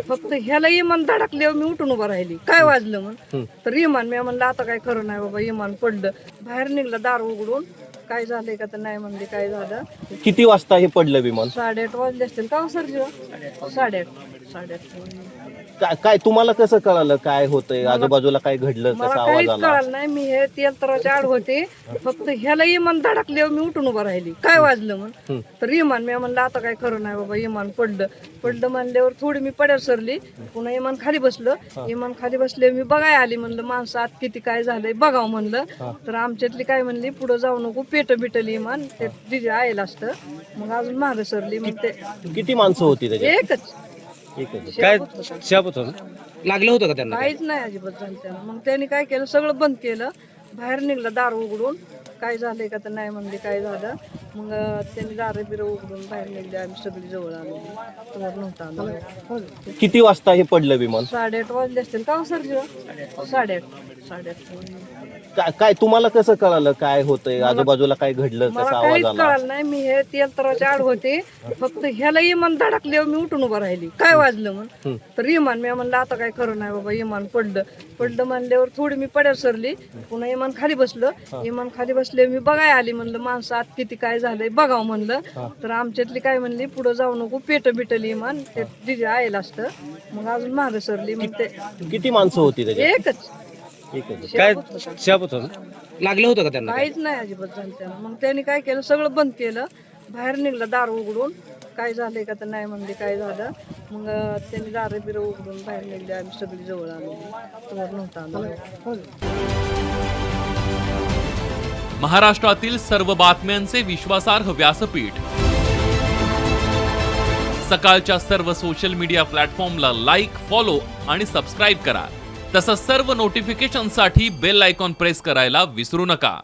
फक्त ह्याला इमान धडकल्यावर मी उठून उभा राहिली. काय वाजलं म्हणून तर इमान, मी म्हणलं आता काय खरं नाही बाबा, इमान पडलं. बाहेर निघलं दार उघडून, काय झालंय का तर नाही म्हणले. काय झालं, किती वाजता हे पडलं विमान? 8:30 वाजले असतील का सर? 8:30. काय तुम्हाला कसं कळालं काय होतंय, आजूबाजूला काय घडलं, मला कसा आवाज काहीच आला? कळालं नाही. मी हे तेलतराच्या आड होते. फक्त ह्याला इमान धडकल्यावर मी उठून उभा राहिली. काय वाजलं म्हणून तर इमान, मी म्हणलं आता काय खरं नाही बाबा, इमान पडलं म्हणल्यावर थोडी मी पड्यात सरली. पुन्हा इमान खाली बसलं. इमान खाली बसले, मी बघाय आली. म्हणलं माणसं आत किती काय झालंय बघावं म्हणलं. तर आमच्यातली काय म्हणली, पुढं जाऊ नको, बिटली इमान, ते तिथे आयल असतं. मग अजून मागे सरली. मग ते किती माणसं होती त्याच्यात? एकच काय शाबत होतं? लागलं होतं का त्यांना? काहीच नाही अजिबात झालं त्याला. मग त्यांनी काय केलं, सगळं बंद केलं. बाहेर निघलं दार उघडून, काय झालंय का तर नाही म्हणले. काय झालं, मग त्यांनी दार बिरं उघडून बाहेर निघले. आम्ही सगळी जवळ आलो. समोर नव्हता आलो. किती वाजता हे पडलं विमान? 8:30 वाजले असतील का सर? 8:30. काय तुम्हाला कसं कळालं काय होतंय, आजूबाजूला काय घडलं, मला कसा आवाज काहीच आला? कळालं नाही. मी हे तेलतराच्या आड होते. फक्त ह्याला इमान धडकल्यावर मी उठून उभा राहिली. काय वाजलं म्हणून तर इमान, मी म्हणलं आता काय खरं नाही बाबा, इमान पडलं म्हणल्यावर थोडी मी पड्यात सरली. पुन्हा इमान खाली बसलं. इमान खाली बसले, मी बघाय आली. म्हणलं माणसं आत किती काय झालंय बघावं म्हणलं. तर आमच्यातली काय म्हणली, पुढं जाऊ नको, बिटली इमान, ते तिथे आयल असतं. मग अजून मागे सरली. मग ते किती माणसं होती त्याच्यात? एकच काय शाबत होतं? लागलं होतं का त्यांना? काहीच नाही अजिबात झालं त्याला. मग त्यांनी काय केलं, सगळं बंद केलं. बाहेर निघलं दार उघडून, काय झालंय का तर नाही म्हणले. काय झालं, मग त्यांनी दार बिरं उघडून बाहेर निघले. आम्ही सगळी जवळ आलो. समोर नव्हता आलो. महाराष्ट्रातील सर्व बातम्यांचे विश्वासार्ह व्यासपीठ, सकाळच्या सर्व सोशल मीडिया प्लॅटफॉर्मला लाईक, फॉलो आणि सबस्क्राईब करा. तसंच सर्व नोटिफिकेशनसाठी बेल आयकॉन प्रेस करायला विसरू नका.